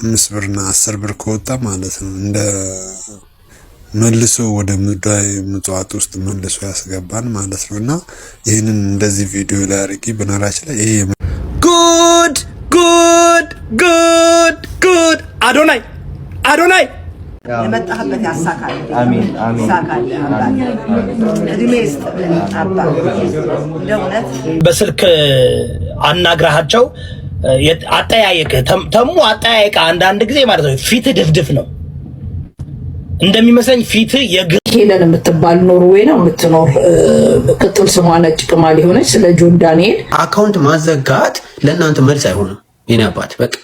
5 ብርና 10 ብር ከወጣ ማለት ነው እንደ መልሶ ወደ ምድራዊ ምጽዋት ውስጥ መልሶ ያስገባን ማለት ነው። እና ይህንን እንደዚህ ቪዲዮ ላይ አድርጊ በነገራችን ላይ ይሄ ጉድ ጉድ ጉድ ጉድ አዶናይ አዶናይ የመጣህበት ያሳካል። አሜን አሜን። ያሳካል። እድሜ ይስጥልን አባ። ለእውነት በስልክ አናግራሃቸው አጠያየቅ ተሙ አጠያየቅ አንዳንድ ጊዜ ማለት ነው ፊት ድፍድፍ ነው እንደሚመስለኝ ፊት ሄለን የምትባል ኖርዌይ ነው የምትኖር ቅጥል ስሟ ነጭ ቅማል የሆነች ስለ ጆን ዳንኤል አካውንት ማዘጋት ለእናንተ መልስ አይሆንም። የኔ አባት በቃ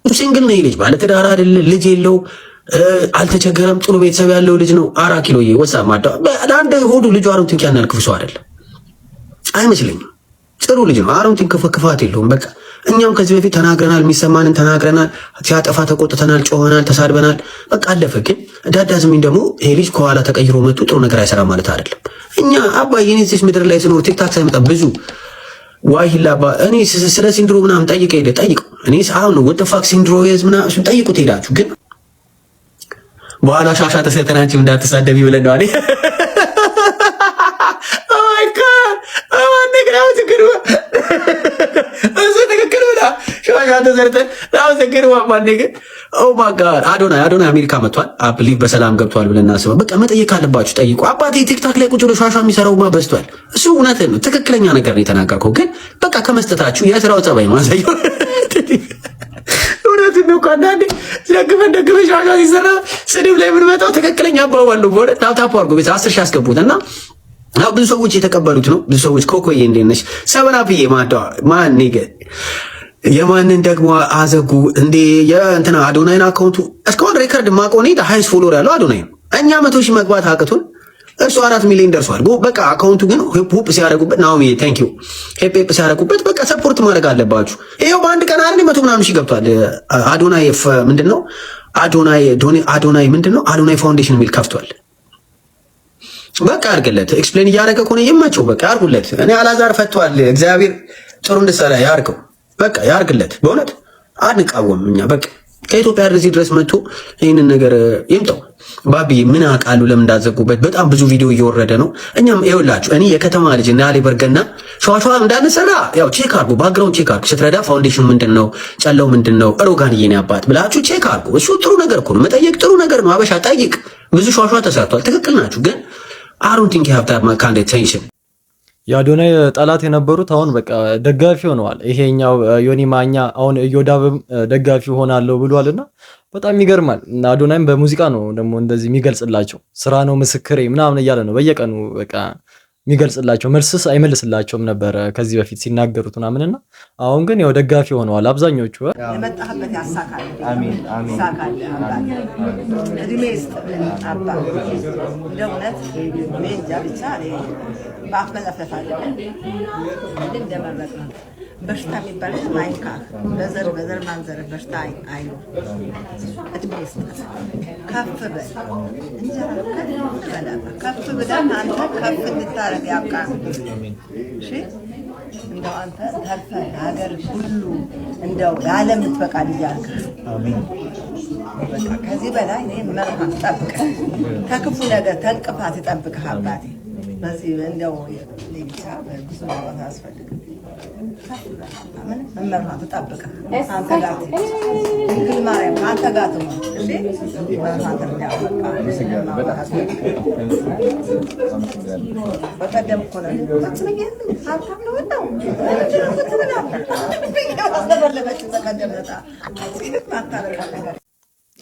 ሲንግል ነው ልጅ ባለ ትዳር አይደለ ልጅ የለው አልተቸገረም ጥሩ ቤተሰብ ያለው ልጅ ነው 4 ኪሎ ወሳ ማዳ ለአንድ ሆዱ ልጅ አሩንቲን ያናል ክፉ ሰው አይደለም አይመስለኝም። ጥሩ ልጅ ነው አሩንቲን ክፋት የለውም። በቃ እኛም ከዚህ በፊት ተናግረናል፣ የሚሰማንን ተናግረናል፣ ሲያጠፋ ተቆጥተናል፣ ጮኸናል፣ ተሳድበናል። በቃ አለፈ። ግን ዳዳዝሚን ደግሞ ይሄ ልጅ ከኋላ ተቀይሮ መጡ ጥሩ ነገር አይሰራ ማለት አይደለም። እኛ አባዬ እኔ እዚህ ምድር ላይ ስኖር ቲክታክ ሳይመጣ ብዙ ዋይላ እኔ ስለ ሲንድሮ ምናምን ጠይቀው እኔ አሁን ወደ ፋክ ሲንድሮ ምናምን ጠይቁት ሄዳችሁ ግን በኋላ ሻሻ ተሰተናችሁ እንዳትሳደቢ ብለን ነው አለ ኦይ ጋድ አሁን ነግራው ትግሩ እሱ ተከክል ብላ ሻሻ ተሰርተ ታው ተገሩ ማን ነገር ኦ ማይ ጋድ አዶናይ አሜሪካ መጥቷል። አፕሊቭ በሰላም ገብቷል ብለን እናስበው። በቃ መጠየቅ ካለባችሁ ጠይቁ። አባቴ ቲክታክ ላይ ቁጭ ብሎ ሻሻ የሚሰራው በዝቷል። እሱ እውነት ነው፣ ትክክለኛ ነገር ነው የተናገርከው። ግን በቃ ከመስጠታችሁ የስራው ጸባይ ነው አሳየው። እውነት ነው እኮ አንዳንዴ ደግፈ ሻሻ ሲሰራ ስድብ ላይ የምንመጣው ትክክለኛ አባባል ነው። በእውነት ታፕ አድርጎ ቤት 10 ሺህ ያስገቡት እና አው ብዙ ሰዎች የተቀበሉት ነው። ብዙ ሰዎች ኮኮዬ እንዴት ነሽ ሰበናፍዬ ማን ነገ የማንን ደግሞ አዘጉ እንዴ የእንትና አዶናይን አካውንቱ እስካሁን ሬከርድ ማቆኔ ሃይስ ፎሎወር ያለው አዶናይ ነው። እኛ 100 ሺህ መግባት አቅቶን እርሱ 4 ሚሊዮን ደርሷል። በቃ አካውንቱ ግን ሆፕ ሲያደርጉበት ናኦሚ ቴንክ ዩ ሄፕ ሲያደርጉበት በቃ ሰፖርት ማድረግ አለባችሁ። ይሄው በአንድ ቀን አይደል 100 ምናምን ሺህ ገብቷል። አዶናይ ምንድነው አዶናይ ምንድነው አዶናይ ፋውንዴሽን የሚል ከፍቷል። በቃ አድርግለት። ኤክስፕሌን እያደረገ ከሆነ ይመቸው በቃ አድርጉለት። እኔ አላዛር ፈቷል። እግዚአብሔር ጥሩ እንድሰራ ያርገው። በቃ ያርግለት። በእውነት አንቃወም እኛ በቃ ከኢትዮጵያ እዚህ ድረስ መጥቶ ይህንን ነገር ይምጣው። ባቢ ምን አውቃሉ ለምን እንዳዘጉበት በጣም ብዙ ቪዲዮ እየወረደ ነው። እኛም ይኸውላችሁ እኔ የከተማ ልጅ እና አሊ በርገና ሸዋሸዋ እንዳንሰራ ያው ቼክ አድርጉ፣ ባክግራውንድ ቼክ አድርጉ። ስትረዳ ፋውንዴሽኑ ምንድነው ጨለው ምንድነው ሮጋን የኔ አባት ብላችሁ ቼክ አድርጉ። እሱ ጥሩ ነገር እኮ ነው፣ መጠየቅ ጥሩ ነገር ነው። አበሻ ጠይቅ። ብዙ ሸዋሸዋ ተሰርቷል። ትክክል ናችሁ። ግን አሩን ቲንክ ዩ ሃቭ ቱ ሃቭ ካይንድ ቴንሽን የአዶናይ ጠላት የነበሩት አሁን በቃ ደጋፊ ሆነዋል። ይሄኛው ዮኒ ማኛ አሁን እዮዳብም ደጋፊ ሆናለሁ ብሏልና በጣም ይገርማል። እና አዶናይም በሙዚቃ ነው ደግሞ እንደዚህ የሚገልጽላቸው ስራ ነው ምስክሬ ምናምን እያለ ነው በየቀኑ በቃ የሚገልጽላቸው። መልስስ አይመልስላቸውም ነበር ከዚህ በፊት ሲናገሩት ምናምንና አሁን ግን ያው ደጋፊ ሆነዋል አብዛኞቹ። የመጣህበት ያሳካል። አሜን አሜን። ያሳካል። እድሜ ይስጥልን አባ። ለእውነት እኔ እንጃ ብቻ በአፍ መለፍለፋለሁ እንደመረጥ ነው። በሽታ የሚባል ማይንካ በዘር ማንዘር በሽታ አይኖር። እድሜ ይስጥልን ከፍ በል እንጀራ ከፍ ብለን አንተ ከፍ እንድታረግ ያብቃ። እሺ እንደው አንተ ተርፈህ ሀገር ሁሉ እንደው ለዓለም የምትበቃ ልጅ አድርገህ በቃ ከዚህ በላይ እኔ መርሃት ጠብቅ፣ ከክፉ ነገር ተንቅፋት ይጠብቅህ አባቴ። በዚህ እንደው ብቻ ብዙ ማውራት አያስፈልግም። መመርሃት ጠብቅህ አንተ ጋር ድንግል ማርያም አንተ ጋር ትሆን እሺ። መርሃት በቀደም እኮ ነው ሀብታም ነው ነው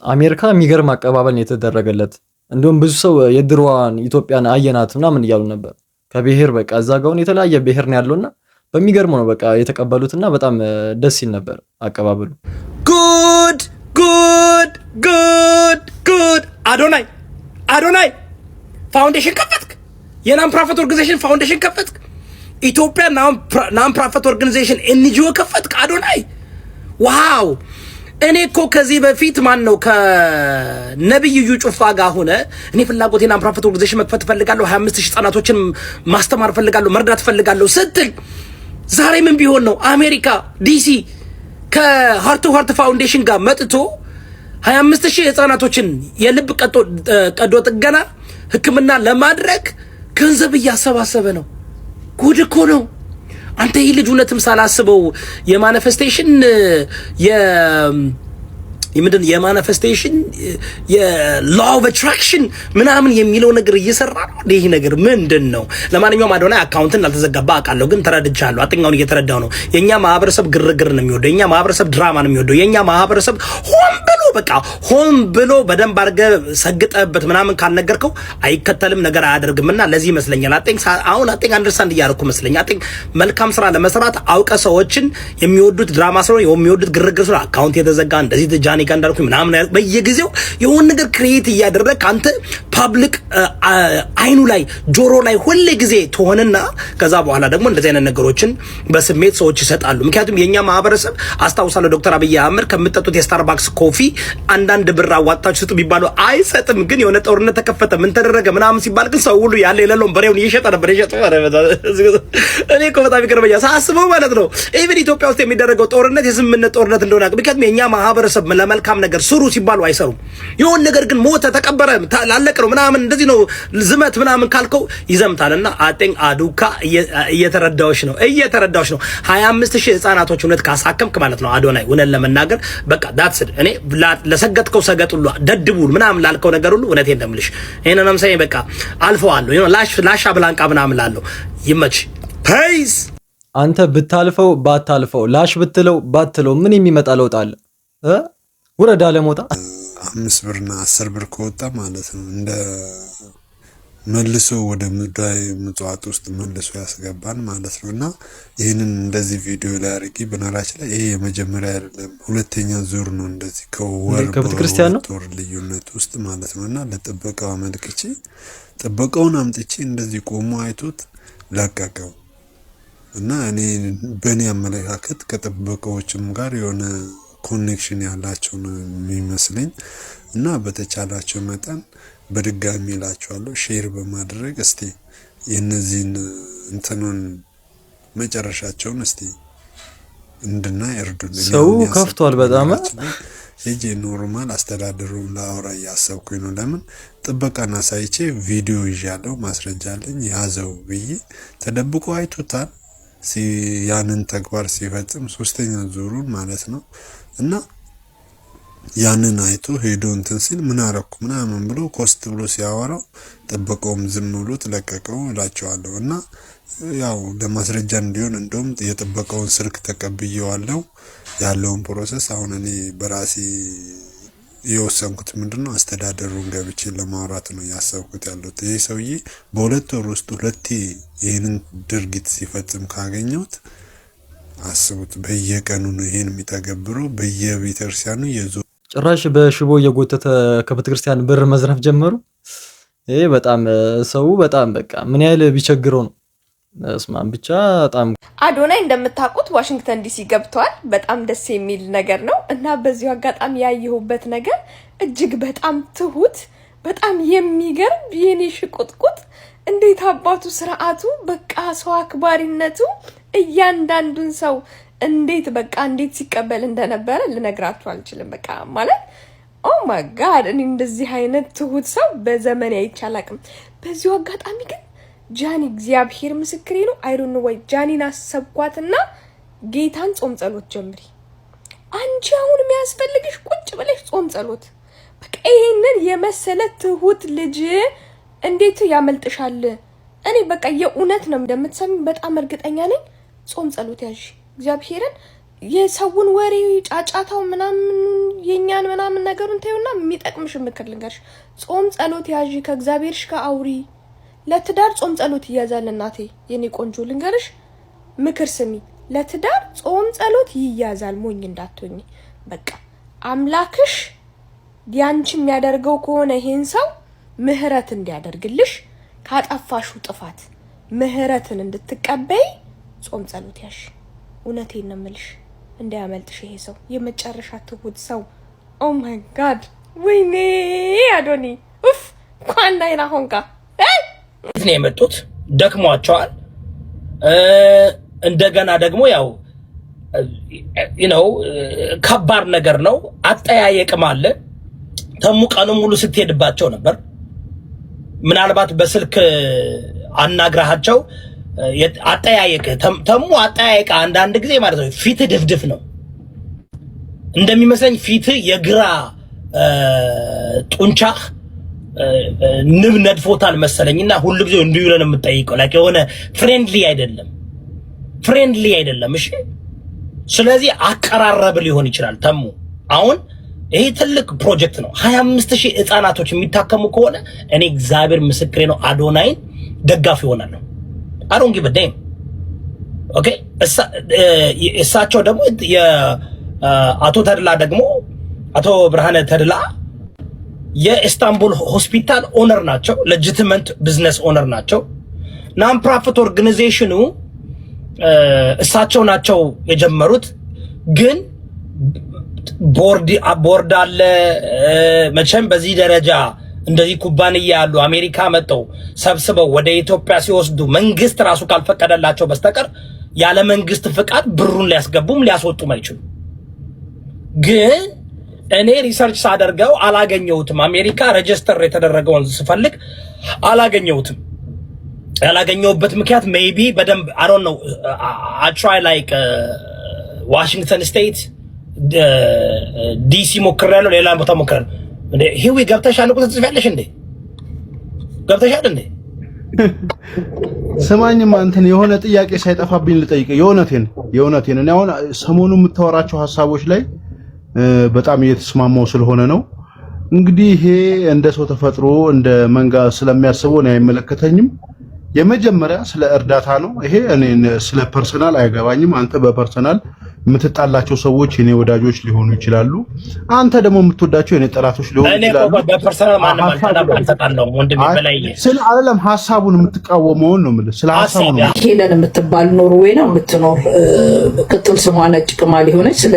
አሜሪካ የሚገርም አቀባበል የተደረገለት። እንዲሁም ብዙ ሰው የድሮዋን ኢትዮጵያን አየናት ምናምን እያሉ ነበር። ከብሔር በቃ እዛ ጋውን የተለያየ ብሔር ነው ያለውና በሚገርም ነው በቃ የተቀበሉትና በጣም ደስ ይል ነበር አቀባበሉ። ጉድ ጉድ ጉድ ጉድ አዶናይ ፋውንዴሽን ከፈትክ፣ የናን ፕሮፊት ኦርጋናይዜሽን ፋውንዴሽን ከፈትክ፣ ኢትዮጵያ ናን ፕሮፊት ኦርጋናይዜሽን ኤንጂኦ ከፈትክ አዶናይ ዋው። እኔ እኮ ከዚህ በፊት ማን ነው ከነብዩ እዩ ጩፋ ጋር ሆነ እኔ ፍላጎቴ ናን ፕሮፊት ኦርጋናይዜሽን መክፈት ፈልጋለሁ፣ 25000 ህጻናቶችን ማስተማር ፈልጋለሁ፣ መርዳት ፈልጋለሁ ስትል ዛሬ ምን ቢሆን ነው አሜሪካ ዲሲ ከሃርት ቱ ሃርት ፋውንዴሽን ጋር መጥቶ 25000 ህፃናቶችን የልብ ቀዶ ጥገና ህክምና ለማድረግ ገንዘብ እያሰባሰበ ነው። ጉድ እኮ ነው። አንተ ይህ ልጅ እውነትም ሳላስበው የማኒፌስቴሽን የምንድን የማኒፌስቴሽን የlaw of attraction ምናምን የሚለው ነገር እየሰራ ነው። ይሄ ነገር ምንድነው? ለማንኛውም አዶናይ አካውንትን አልተዘጋባ አውቃለሁ፣ ግን ተረድቻለሁ። አጥኛውን እየተረዳው ነው። የኛ ማህበረሰብ ግርግር ነው የሚወደው። የኛ ማህበረሰብ ድራማ ነው የሚወደው። የኛ ማህበረሰብ ሆን ብሎ በደንብ አድርገህ ሰግጠህበት ምናምን ካልነገርከው አይከተልም፣ ነገር አያደርግምና ለዚህ ይመስለኛል አሁን አንደርስታንድ እያደረኩ መስለኛል። መልካም ስራ ለመስራት አውቀ ሰዎችን የሚወዱት ድራማ ስለሆነ የሚወዱት ግርግር ስለሆነ አካውንት የተዘጋ እንደዚህ ጃኒ ጋር እንዳልኩኝ ምናምን በየጊዜው የሆነ ነገር ክሬት እያደረግ አንተ ፐብሊክ አይኑ ላይ ጆሮ ላይ ሁሌ ጊዜ ትሆንና ከዛ በኋላ ደግሞ እንደዚህ አይነት ነገሮችን በስሜት ሰዎች ይሰጣሉ። ምክንያቱም የኛ ማህበረሰብ አስታውሳለሁ ዶክተር አብይ አህመድ ከምትጠጡት የስታርባክስ ኮፊ አንዳንድ ብር አዋጣችሁ ስጡ ቢባሉ አይሰጥም። ግን የሆነ ጦርነት ተከፈተ ምን ተደረገ ምናምን ሲባል ግን ሰው ሁሉ ያለ የሌለውን በሬውን እየሸጠ ነበር። እኔ እኮ በጣም ይገርመኛል ሳስበው ማለት ነው። ኢቭን ኢትዮጵያ ውስጥ የሚደረገው ጦርነት የስምምነት ጦርነት እንደሆነ ምክንያቱም የኛ ማህበረሰብ ለመልካም ነገር ስሩ ሲባሉ አይሰሩም። የሆነ ነገር ግን ሞተ ተቀበረ ላለቀ ነው ምናምን እንደዚህ ነው ዝመት ምናምን ካልከው ይዘምታልና አጤን አዱካ እየተረዳዎች ነው 25000 ህፃናቶች እውነት ካሳከምክ ማለት ነው አዶናይ እውነት ለመናገር በቃ ዳትስ እኔ ለሰገጥከው ሰገጥ ሁሉ ደድቡል ምናምን ላልከው ነገር ሁሉ እውነቴን እንደምልሽ ይሄንንም ሳይ በቃ አልፈዋለሁ ላሻ ብላንቃ ምናምን ላለው ይመች ፔስ አንተ ብታልፈው ባታልፈው ላሽ ብትለው ባትለው ምን የሚመጣ ለውጥ አለ? ወረዳ ለሞታ 5 ብርና 10 ብር ከወጣ ማለት ነው እንደ መልሶ ወደ ምድራዊ ምጽዋት ውስጥ መልሶ ያስገባን ማለት ነውና ይሄንን እንደዚህ ቪዲዮ ላይ አርቂ በነራችን ላይ ይሄ የመጀመሪያ አይደለም ሁለተኛ ዙር ነው እንደዚህ ከወር ክርስቲያን ነው ቶር ልዩነት ውስጥ ማለት ነውና ለጥበቃው አመልክቼ ጥበቃውን አምጥቼ እንደዚህ ቆሞ አይቶት ለቀቀው እና እኔ በእኔ አመለካከት ከጥበቃዎችም ጋር የሆነ ኮኔክሽን ያላቸው ነው የሚመስለኝ እና በተቻላቸው መጠን በድጋሚ እላችኋለሁ ሼር በማድረግ እስቲ የነዚህን እንትኑን መጨረሻቸውን እስቲ እንድናይ እርዱን። ሰው ከፍቷል በጣም እጄ ኖርማል አስተዳደሩን ላውራ ያሰብኩኝ ነው። ለምን ጥበቃና ሳይቼ ቪዲዮ ይዣለው ማስረጃ አለኝ ያዘው ብዬ ተደብቆ አይቶታል ያንን ተግባር ሲፈጽም ሶስተኛ ዙሩን ማለት ነው እና ያንን አይቶ ሄዶ እንትን ሲል ምን አረኩ ምናምን ብሎ ኮስት ብሎ ሲያወራው ጥበቃውም ዝም ብሎ ተለቀቀው እላቸዋለሁ እና ያው ለማስረጃ እንዲሆን እንደውም የጥበቃውን ስልክ ተቀብየዋለሁ ያለውን ፕሮሰስ አሁን እኔ በራሴ የወሰንኩት ምንድነው አስተዳደሩን ገብቼ ለማውራት ነው ያሰብኩት ያለው ይሄ ሰውዬ በሁለት ወር ውስጥ ሁለቴ ይሄንን ድርጊት ሲፈጽም ካገኘሁት አስቡት በየቀኑ ነው ይሄን የሚተገብረው በየቤተክርስቲያኑ ጭራሽ በሽቦ እየጎተተ ከቤተክርስቲያን ብር መዝረፍ ጀመሩ። ይሄ በጣም ሰው በጣም በቃ ምን ያህል ቢቸግረው ነው እስማን ብቻ በጣም አዶናይ እንደምታውቁት ዋሽንግተን ዲሲ ገብቷል። በጣም ደስ የሚል ነገር ነው እና በዚሁ አጋጣሚ ያየሁበት ነገር እጅግ በጣም ትሁት በጣም የሚገርም የኔ ሽቁጥቁጥ እንዴት አባቱ ስርዓቱ በቃ ሰው አክባሪነቱ እያንዳንዱን ሰው እንዴት በቃ እንዴት ሲቀበል እንደነበረ ልነግራችሁ አልችልም። በቃ ማለት ኦ ማይ ጋድ እኔ እንደዚህ አይነት ትሁት ሰው በዘመን አይቻላቅም። በዚሁ አጋጣሚ ግን ጃኒ እግዚአብሔር ምስክሬ ነው አይ ዶንት ኖ ወይ ጃኒን አሰብኳትና ጌታን ጾም ጸሎት ጀምሪ አንቺ አሁን የሚያስፈልግሽ ቁጭ ብለሽ ጾም ጸሎት በቃ ይሄንን የመሰለ ትሁት ልጅ እንዴት ያመልጥሻል? እኔ በቃ የእውነት ነው እንደምትሰሚ በጣም እርግጠኛ ነኝ። ጾም ጸሎት ያዥ እግዚአብሔርን የሰውን ወሬ ጫጫታው ምናምን የኛን ምናምን ነገሩን ተይውና የሚጠቅምሽ ምክር ልንገርሽ። ጾም ጸሎት ያዥ ከእግዚአብሔርሽ ጋር አውሪ። ለትዳር ጾም ጸሎት ይያዛል እናቴ የኔ ቆንጆ ልንገርሽ ምክር ስሚ። ለትዳር ጾም ጸሎት ይያዛል ሞኝ እንዳትሆኚ። በቃ አምላክሽ ያንቺ የሚያደርገው ከሆነ ይሄን ሰው ምህረት እንዲያደርግልሽ ካጠፋሹ ጥፋት ምህረትን እንድትቀበይ ጾም ጸሎት ያሽ። እውነቴን ነው የምልሽ እንዳያመልጥሽ ይሄ ሰው የመጨረሻ ትሁት ሰው። ኦ ማይ ጋድ ወይኔ አዶኒ ኡፍ ኳንዳይና ሆንካ ነው የመጡት ደክሟቸዋል። እንደገና ደግሞ ያው ከባድ ነገር ነው። አጠያየቅም አለ ተሙ ቀኑን ሙሉ ስትሄድባቸው ነበር። ምናልባት በስልክ አናግራቸው አጠያየቅ ተሙ አጠያየቅ አንዳንድ ጊዜ ማለት ነው ፊት ድፍድፍ ነው እንደሚመስለኝ። ፊት የግራ ጡንቻህ ንብ ነድፎታል መሰለኝና ሁሉ ጊዜ እንዲሁ ነው የምጠይቀው። ላይክ የሆነ ፍሬንድሊ አይደለም። እሺ ስለዚህ አቀራረብ ሊሆን ይችላል ተሙ። አሁን ይሄ ትልቅ ፕሮጀክት ነው። 25000 ህፃናቶች የሚታከሙ ከሆነ እኔ እግዚአብሔር ምስክሬ ነው አዶናይን ደጋፊ ይሆናል። አሮን ጊቭ ዳም ኦኬ። እሳቸው ደግሞ የአቶ ተድላ ደግሞ አቶ ብርሃነ ተድላ የኢስታንቡል ሆስፒታል ኦነር ናቸው። ሌጂቲመንት ቢዝነስ ኦነር ናቸው። ናን ፕሮፊት ኦርጋናይዜሽኑ እሳቸው ናቸው የጀመሩት። ግን ቦርድ አለ። መቼም በዚህ ደረጃ እንደዚህ ኩባንያ ያሉ አሜሪካ መጥተው ሰብስበው ወደ ኢትዮጵያ ሲወስዱ መንግስት ራሱ ካልፈቀደላቸው በስተቀር ያለ መንግስት ፍቃድ ብሩን ሊያስገቡም ሊያስወጡም አይችሉም። ግን እኔ ሪሰርች ሳደርገው አላገኘሁትም። አሜሪካ ሬጂስተር የተደረገውን ስፈልግ አላገኘሁትም። ያላገኘሁበት ምክንያት ሜይቢ በደንብ I don't know I try like ዋሽንግተን ስቴት ዲሲ ሞክሬያለሁ፣ ሌላ ቦታ ሞክሬያለሁ። እንዴ ሂዊ ገብተሻል እኮ ትጽፊያለሽ እንዴ? ገብተሻል እንዴ? ስማኝማ እንትን የሆነ ጥያቄ ሳይጠፋብኝ ልጠይቅ። የእውነቴን እኔ አሁን ሰሞኑ የምታወራቸው ሀሳቦች ላይ በጣም እየተስማማው ስለሆነ ነው። እንግዲህ ይሄ እንደ ሰው ተፈጥሮ እንደ መንጋ ስለሚያስበው ነው አይመለከተኝም። የመጀመሪያ ስለ እርዳታ ነው። ይሄ እኔ ስለ ፐርሰናል አይገባኝም። አንተ በፐርሰናል የምትጣላቸው ሰዎች የኔ ወዳጆች ሊሆኑ ይችላሉ። አንተ ደግሞ የምትወዳቸው የኔ ጠላቶች ሊሆኑ ይችላሉ። እኔ በፐርሰናል ማንም አልተጣላም ወንድሜ በላይ ስለ አይደለም ሐሳቡን የምትቃወመው ነው የምልህ። ስለ ሐሳቡ ነው። ሄለን የምትባል ኖርዌይ ነው የምትኖር ቅጥል ስሟ ነጭ ቅማል የሆነች ስለ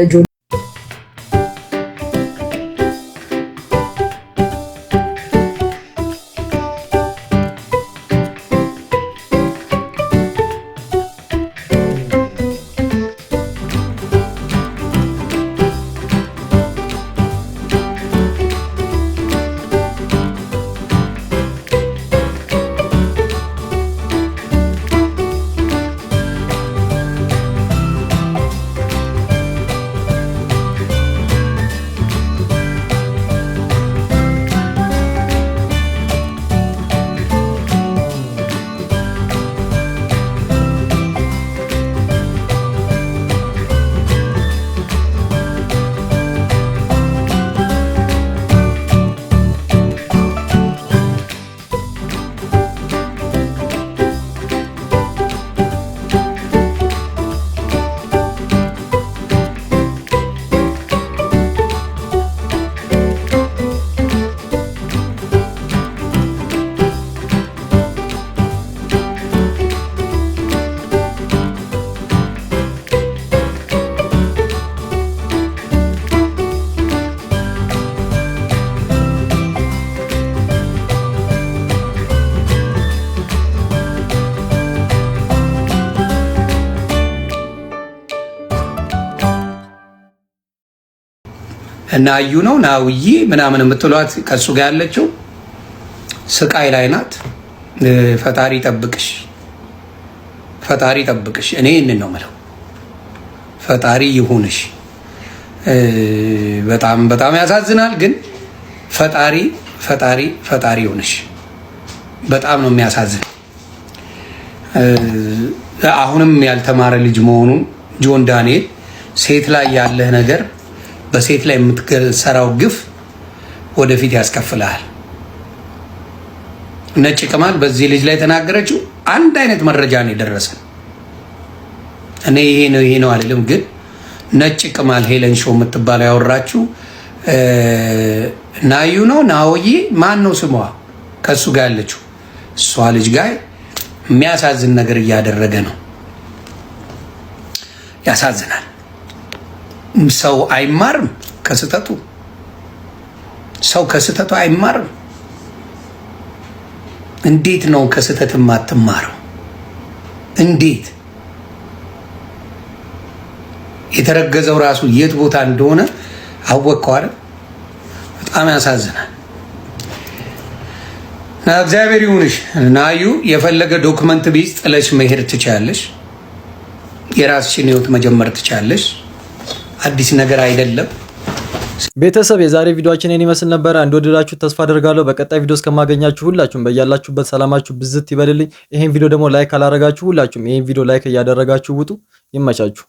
እና አዩ ነው ናውዬ ምናምን የምትሏት ከሱ ጋር ያለችው ስቃይ ላይ ናት። ፈጣሪ ጠብቅሽ፣ ፈጣሪ ጠብቅሽ። እኔ ይህንን ነው የምለው። ፈጣሪ ይሁንሽ። በጣም በጣም ያሳዝናል፣ ግን ፈጣሪ ፈጣሪ ፈጣሪ ይሁንሽ። በጣም ነው የሚያሳዝን። አሁንም ያልተማረ ልጅ መሆኑን ጆን ዳንኤል ሴት ላይ ያለህ ነገር በሴት ላይ የምትሰራው ግፍ ወደፊት ያስከፍልሃል። ነጭ ቅማል በዚህ ልጅ ላይ ተናገረችው አንድ አይነት መረጃ ነው የደረሰን። እኔ ይሄ ነው አልልም፣ ግን ነጭ ቅማል ሄለን ሾው የምትባለው ያወራችው ናዩ ነው ናውዬ ማን ነው ስሟ ከሱ ጋር ያለችው እሷ ልጅ ጋር የሚያሳዝን ነገር እያደረገ ነው። ያሳዝናል። ሰው አይማርም ከስተቱ። ሰው ከስተቱ አይማርም። እንዴት ነው ከስተት የማትማረው? እንዴት የተረገዘው ራሱ የት ቦታ እንደሆነ አወቀው አይደል? በጣም ያሳዝናል። እግዚአብሔር ይሁንሽ ናዩ። የፈለገ ዶክመንት ቢዝ ጥለሽ መሄድ ትችያለሽ። የራስሽን ህይወት መጀመር ትችያለሽ። አዲስ ነገር አይደለም። ቤተሰብ የዛሬ ቪዲዮአችን ይመስል ነበር። እንደወደዳችሁ ተስፋ አደርጋለሁ። በቀጣይ ቪዲዮ እስከማገኛችሁ ሁላችሁም በያላችሁበት ሰላማችሁ ብዝት ይበልልኝ። ይሄን ቪዲዮ ደግሞ ላይክ አላረጋችሁ ሁላችሁም ይሄን ቪዲዮ ላይክ እያደረጋችሁ ውጡ። ይመቻችሁ።